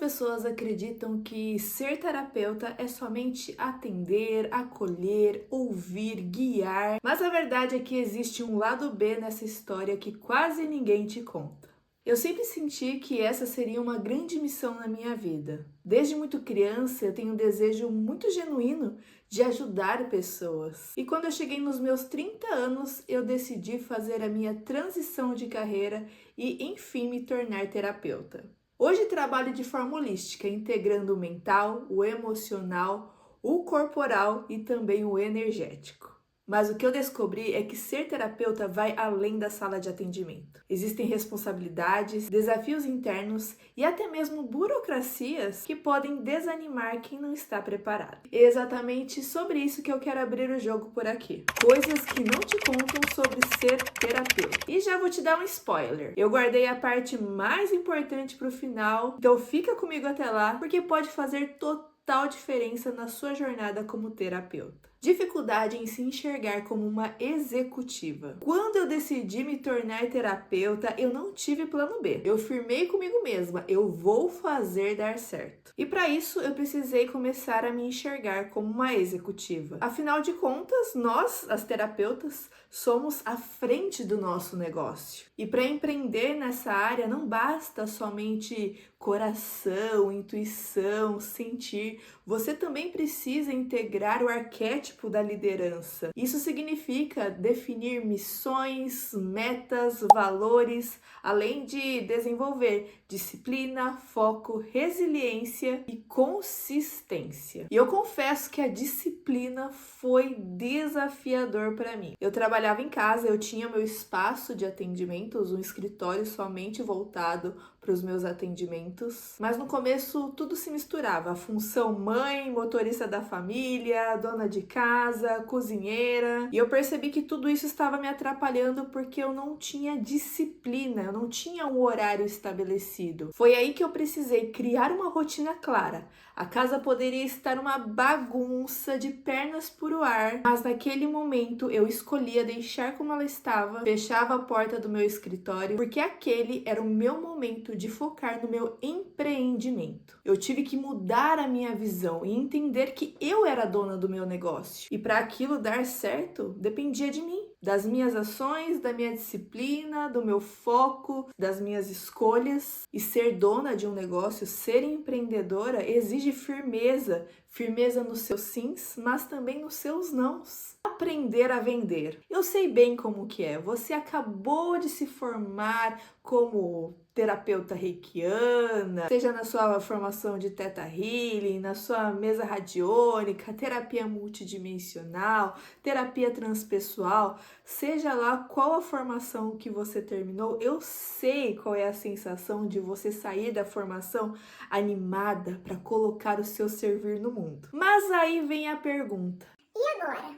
pessoas acreditam que ser terapeuta é somente atender, acolher, ouvir, guiar, mas a verdade é que existe um lado B nessa história que quase ninguém te conta. Eu sempre senti que essa seria uma grande missão na minha vida. Desde muito criança, eu tenho um desejo muito genuíno de ajudar pessoas. E quando eu cheguei nos meus 30 anos, eu decidi fazer a minha transição de carreira e, enfim, me tornar terapeuta. Hoje trabalho de forma holística, integrando o mental, o emocional, o corporal e também o energético. Mas o que eu descobri é que ser terapeuta vai além da sala de atendimento. Existem responsabilidades, desafios internos e até mesmo burocracias que podem desanimar quem não está preparado. É exatamente sobre isso que eu quero abrir o jogo por aqui. Coisas que não te contam sobre ser terapeuta. E já vou te dar um spoiler. Eu guardei a parte mais importante para o final, então fica comigo até lá, porque pode fazer total diferença na sua jornada como terapeuta. Dificuldade em se enxergar como uma executiva. Quando eu decidi me tornar terapeuta, eu não tive plano B. Eu firmei comigo mesma, eu vou fazer dar certo. E para isso, eu precisei começar a me enxergar como uma executiva. Afinal de contas, nós, as terapeutas, somos à frente do nosso negócio. E para empreender nessa área, não basta somente coração, intuição, sentir. Você também precisa integrar o arquétipo da liderança. Isso significa definir missões, metas, valores, além de desenvolver disciplina, foco, resiliência e consistência. E eu confesso que a disciplina foi desafiador para mim. Eu trabalhava em casa, eu tinha meu espaço de atendimentos, um escritório somente voltado para os meus atendimentos, mas no começo tudo se misturava, a função mãe, motorista da família, dona de casa, cozinheira, e eu percebi que tudo isso estava me atrapalhando porque eu não tinha disciplina, eu não tinha um horário estabelecido. Foi aí que eu precisei criar uma rotina clara. A casa poderia estar uma bagunça de pernas por o ar, mas naquele momento eu escolhia deixar como ela estava, fechava a porta do meu escritório, porque aquele era o meu momento de focar no meu empreendimento. Eu tive que mudar a minha visão e entender que eu era dona do meu negócio. E para aquilo dar certo, dependia de mim, das minhas ações, da minha disciplina, do meu foco, das minhas escolhas. E ser dona de um negócio, ser empreendedora, exige firmeza, firmeza nos seus sims, mas também nos seus nãos. Aprender a vender. Eu sei bem como que é. Você acabou de se formar como terapeuta reikiana, seja na sua formação de Theta Healing, na sua mesa radiônica, terapia multidimensional, terapia transpessoal, seja lá qual a formação que você terminou, eu sei qual é a sensação de você sair da formação animada para colocar o seu servir no mundo. Mas aí vem a pergunta: e agora?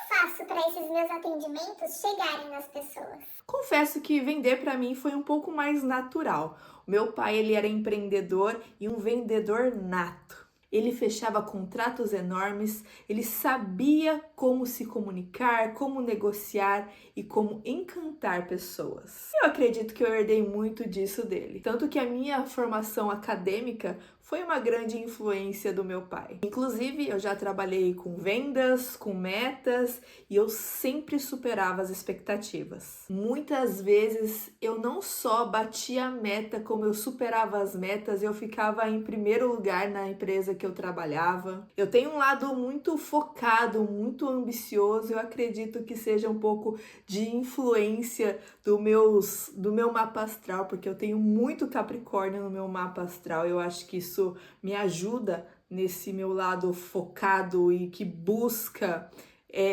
Faço para esses meus atendimentos chegarem nas pessoas? Confesso que vender para mim foi um pouco mais natural. O meu pai, ele era empreendedor e um vendedor nato. Ele fechava contratos enormes, ele sabia como se comunicar, como negociar e como encantar pessoas. Eu acredito que eu herdei muito disso dele. Tanto que a minha formação acadêmica foi uma grande influência do meu pai. Inclusive, eu já trabalhei com vendas, com metas e eu sempre superava as expectativas. Muitas vezes eu não só batia a meta, como eu superava as metas, eu ficava em primeiro lugar na empresa que eu trabalhava. Eu tenho um lado muito focado, muito ambicioso, eu acredito que seja um pouco de influência do meu mapa astral, porque eu tenho muito Capricórnio no meu mapa astral. Eu acho que isso me ajuda nesse meu lado focado e que busca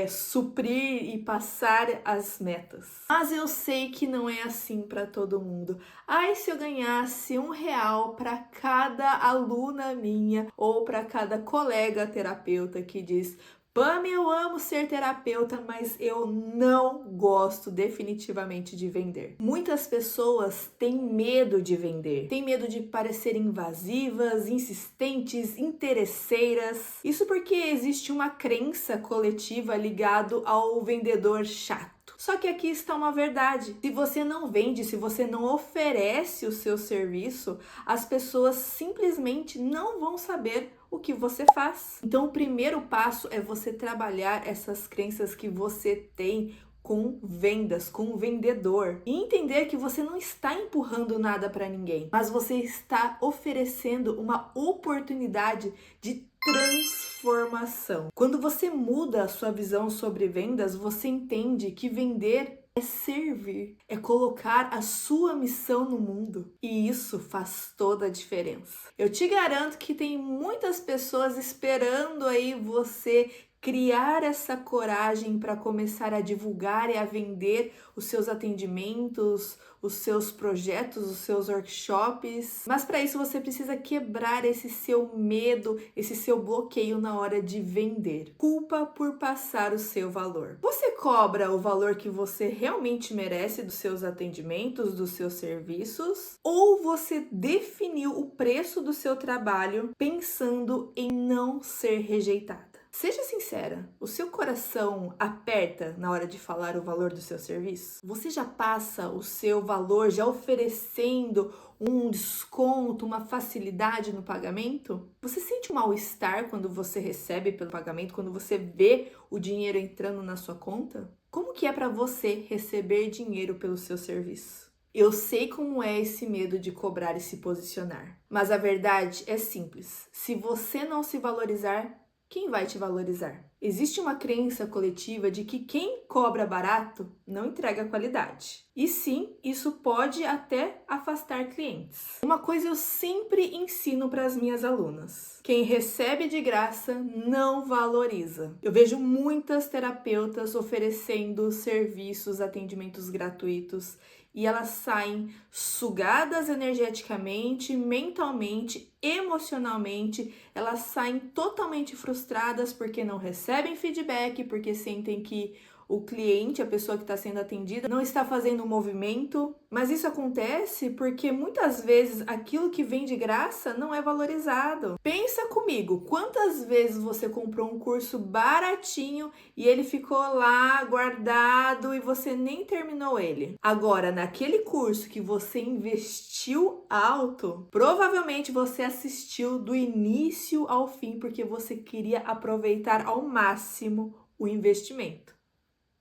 suprir e passar as metas. Mas eu sei que não é assim para todo mundo. Ai, se eu ganhasse R$ 1 para cada aluna minha ou para cada colega terapeuta que diz: Pam, eu amo ser terapeuta, mas eu não gosto definitivamente de vender. Muitas pessoas têm medo de vender, têm medo de parecer invasivas, insistentes, interesseiras. Isso porque existe uma crença coletiva ligado ao vendedor chato. Só que aqui está uma verdade. Se você não vende, se você não oferece o seu serviço, as pessoas simplesmente não vão saber o que você faz. Então, o primeiro passo é você trabalhar essas crenças que você tem com vendas, com o vendedor. E entender que você não está empurrando nada para ninguém, mas você está oferecendo uma oportunidade de transformação. Quando você muda a sua visão sobre vendas, você entende que vender é servir, é colocar a sua missão no mundo. E isso faz toda a diferença. Eu te garanto que tem muitas pessoas esperando aí você criar essa coragem para começar a divulgar e a vender os seus atendimentos, os seus projetos, os seus workshops. Mas para isso você precisa quebrar esse seu medo, esse seu bloqueio na hora de vender. Culpa por passar o seu valor. Você cobra o valor que você realmente merece dos seus atendimentos, dos seus serviços? Ou você definiu o preço do seu trabalho pensando em não ser rejeitada? Seja sincera, o seu coração aperta na hora de falar o valor do seu serviço? Você já passa o seu valor já oferecendo um desconto, uma facilidade no pagamento? Você sente um mal-estar quando você recebe pelo pagamento, quando você vê o dinheiro entrando na sua conta? Como que é para você receber dinheiro pelo seu serviço? Eu sei como é esse medo de cobrar e se posicionar, mas a verdade é simples. Se você não se valorizar, quem vai te valorizar? Existe uma crença coletiva de que quem cobra barato não entrega qualidade. E sim, isso pode até afastar clientes. Uma coisa eu sempre ensino para as minhas alunas: quem recebe de graça não valoriza. Eu vejo muitas terapeutas oferecendo serviços, atendimentos gratuitos, e elas saem sugadas energeticamente, mentalmente, emocionalmente. Elas saem totalmente frustradas porque não recebem feedback, porque sentem que o cliente, a pessoa que está sendo atendida, não está fazendo um movimento. Mas isso acontece porque muitas vezes aquilo que vem de graça não é valorizado. Pensa comigo, quantas vezes você comprou um curso baratinho e ele ficou lá guardado e você nem terminou ele? Agora, naquele curso que você investiu alto, provavelmente você assistiu do início ao fim porque você queria aproveitar ao máximo o investimento.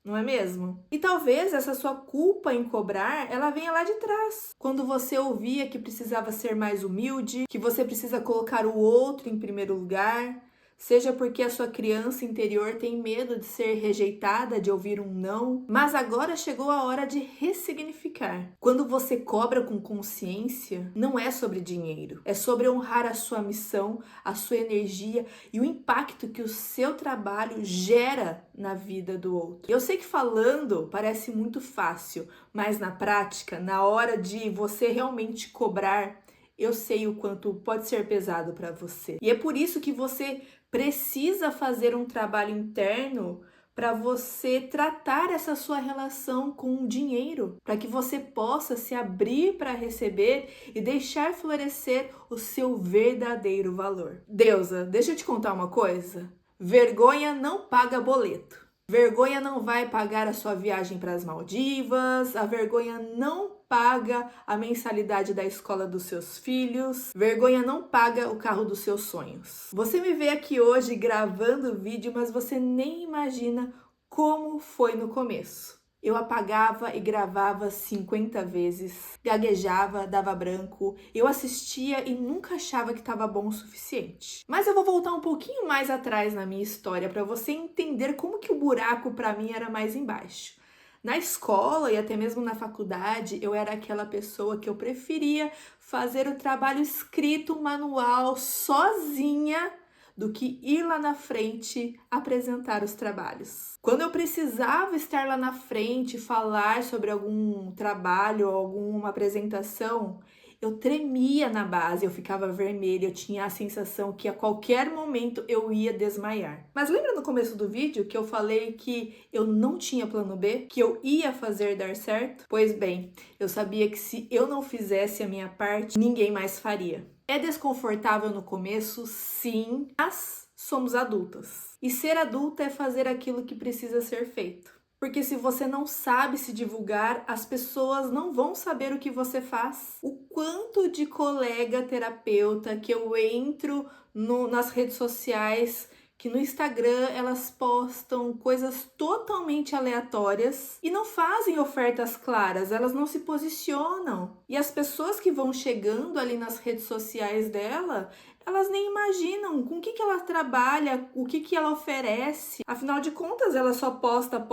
Não é mesmo? E talvez essa sua culpa em cobrar, ela venha lá de trás. Quando você ouvia que precisava ser mais humilde, que você precisa colocar o outro em primeiro lugar, seja porque a sua criança interior tem medo de ser rejeitada, de ouvir um não, mas agora chegou a hora de ressignificar. Quando você cobra com consciência, não é sobre dinheiro, é sobre honrar a sua missão, a sua energia e o impacto que o seu trabalho gera na vida do outro. Eu sei que falando parece muito fácil, mas na prática, na hora de você realmente cobrar, eu sei o quanto pode ser pesado para você. E é por isso que você precisa fazer um trabalho interno para você tratar essa sua relação com o dinheiro, para que você possa se abrir para receber e deixar florescer o seu verdadeiro valor. Deusa, deixa eu te contar uma coisa. Vergonha não paga boleto. Vergonha não vai pagar a sua viagem para as Maldivas, a vergonha não paga a mensalidade da escola dos seus filhos, vergonha não paga o carro dos seus sonhos. Você me vê aqui hoje gravando vídeo, mas você nem imagina como foi no começo. Eu apagava e gravava 50 vezes, gaguejava, dava branco, eu assistia e nunca achava que estava bom o suficiente. Mas eu vou voltar um pouquinho mais atrás na minha história para você entender como que o buraco para mim era mais embaixo. Na escola e até mesmo na faculdade, eu era aquela pessoa que eu preferia fazer o trabalho escrito, manual, sozinha, do que ir lá na frente apresentar os trabalhos. Quando eu precisava estar lá na frente, falar sobre algum trabalho ou alguma apresentação, eu tremia na base, eu ficava vermelha, eu tinha a sensação que a qualquer momento eu ia desmaiar. Mas lembra no começo do vídeo que eu falei que eu não tinha plano B? Que eu ia fazer dar certo? Pois bem, eu sabia que se eu não fizesse a minha parte, ninguém mais faria. É desconfortável no começo, sim, mas somos adultas. E ser adulta é fazer aquilo que precisa ser feito. Porque se você não sabe se divulgar, as pessoas não vão saber o que você faz. O quanto de colega terapeuta que eu entro nas redes sociais, que no Instagram elas postam coisas totalmente aleatórias e não fazem ofertas claras, elas não se posicionam. E as pessoas que vão chegando ali nas redes sociais dela, elas nem imaginam com o que ela trabalha, o que ela oferece. Afinal de contas, ela só posta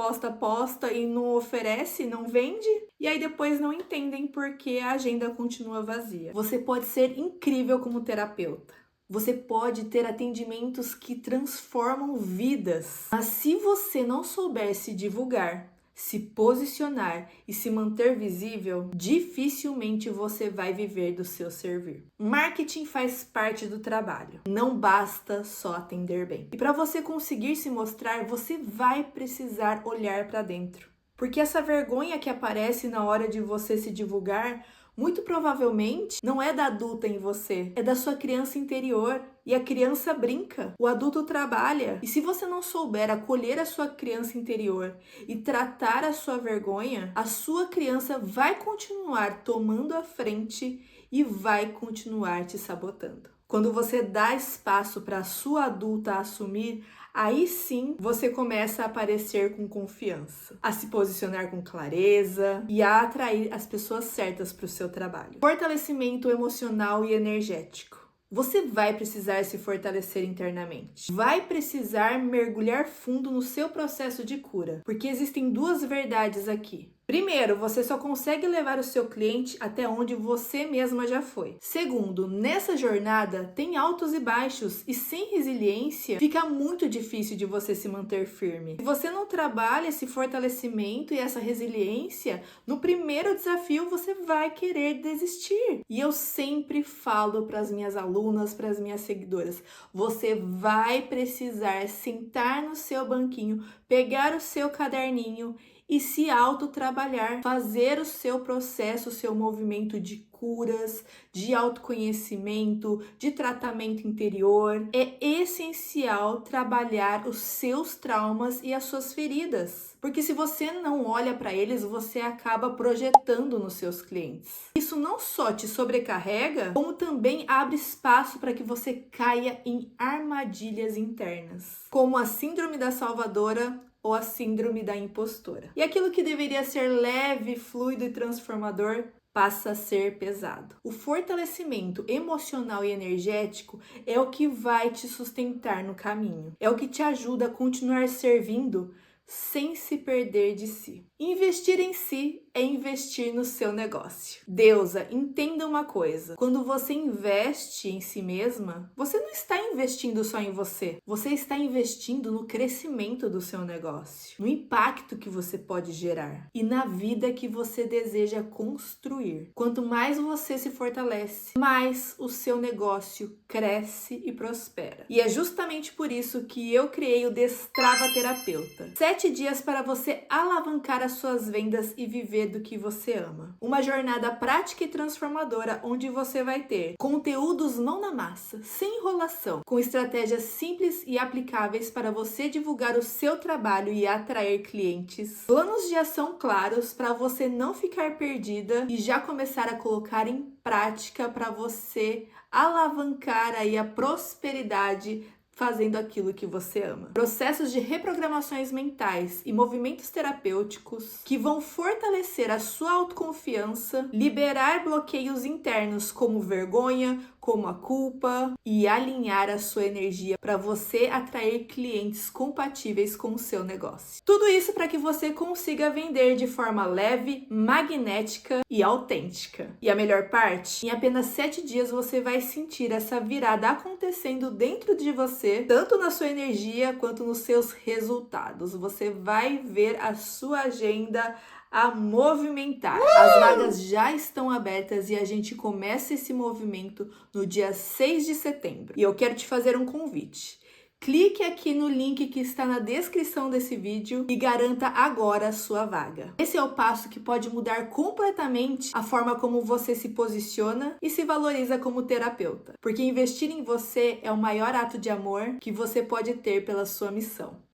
e não oferece, não vende. E aí depois não entendem por que a agenda continua vazia. Você pode ser incrível como terapeuta. Você pode ter atendimentos que transformam vidas. Mas se você não souber se divulgar, se posicionar e se manter visível, dificilmente você vai viver do seu servir. Marketing faz parte do trabalho. Não basta só atender bem. E para você conseguir se mostrar, você vai precisar olhar para dentro. Porque essa vergonha que aparece na hora de você se divulgar, muito provavelmente não é da adulta em você, é da sua criança interior. E a criança brinca, o adulto trabalha. E se você não souber acolher a sua criança interior e tratar a sua vergonha, a sua criança vai continuar tomando a frente e vai continuar te sabotando. Quando você dá espaço para a sua adulta assumir, aí sim você começa a aparecer com confiança, a se posicionar com clareza e a atrair as pessoas certas para o seu trabalho. Fortalecimento emocional e energético. Você vai precisar se fortalecer internamente. Vai precisar mergulhar fundo no seu processo de cura, porque existem duas verdades aqui. Primeiro, você só consegue levar o seu cliente até onde você mesma já foi. Segundo, nessa jornada tem altos e baixos e sem resiliência fica muito difícil de você se manter firme. Se você não trabalha esse fortalecimento e essa resiliência, no primeiro desafio você vai querer desistir. E eu sempre falo para as minhas alunas, para as minhas seguidoras, você vai precisar sentar no seu banquinho, pegar o seu caderninho e se autotrabalhar, fazer o seu processo, o seu movimento de curas, de autoconhecimento, de tratamento interior. É essencial trabalhar os seus traumas e as suas feridas, porque se você não olha para eles, você acaba projetando nos seus clientes. Isso não só te sobrecarrega, como também abre espaço para que você caia em armadilhas internas, como a síndrome da salvadora ou a síndrome da impostora. E aquilo que deveria ser leve, fluido e transformador passa a ser pesado. O fortalecimento emocional e energético é o que vai te sustentar no caminho. É o que te ajuda a continuar servindo sem se perder de si. Investir em si é investir no seu negócio. Deusa, entenda uma coisa. Quando você investe em si mesma, você não está investindo só em você. Você está investindo no crescimento do seu negócio, no impacto que você pode gerar e na vida que você deseja construir. Quanto mais você se fortalece, mais o seu negócio cresce e prospera. E é justamente por isso que eu criei o Destrava Terapeuta. 7 dias para você alavancar as suas vendas e viver do que você ama. Uma jornada prática e transformadora onde você vai ter conteúdos mão na massa, sem enrolação, com estratégias simples e aplicáveis para você divulgar o seu trabalho e atrair clientes. Planos de ação claros para você não ficar perdida e já começar a colocar em prática para você alavancar aí a prosperidade fazendo aquilo que você ama. Processos de reprogramações mentais e movimentos terapêuticos que vão fortalecer a sua autoconfiança, liberar bloqueios internos como vergonha, como a culpa e alinhar a sua energia para você atrair clientes compatíveis com o seu negócio. Tudo isso para que você consiga vender de forma leve, magnética e autêntica. E a melhor parte? Em apenas 7 dias você vai sentir essa virada acontecendo dentro de você, tanto na sua energia quanto nos seus resultados. Você vai ver a sua agenda a movimentar. As vagas já estão abertas e a gente começa esse movimento no dia 6 de setembro. E eu quero te fazer um convite. Clique aqui no link que está na descrição desse vídeo e garanta agora a sua vaga. Esse é o passo que pode mudar completamente a forma como você se posiciona e se valoriza como terapeuta. Porque investir em você é o maior ato de amor que você pode ter pela sua missão.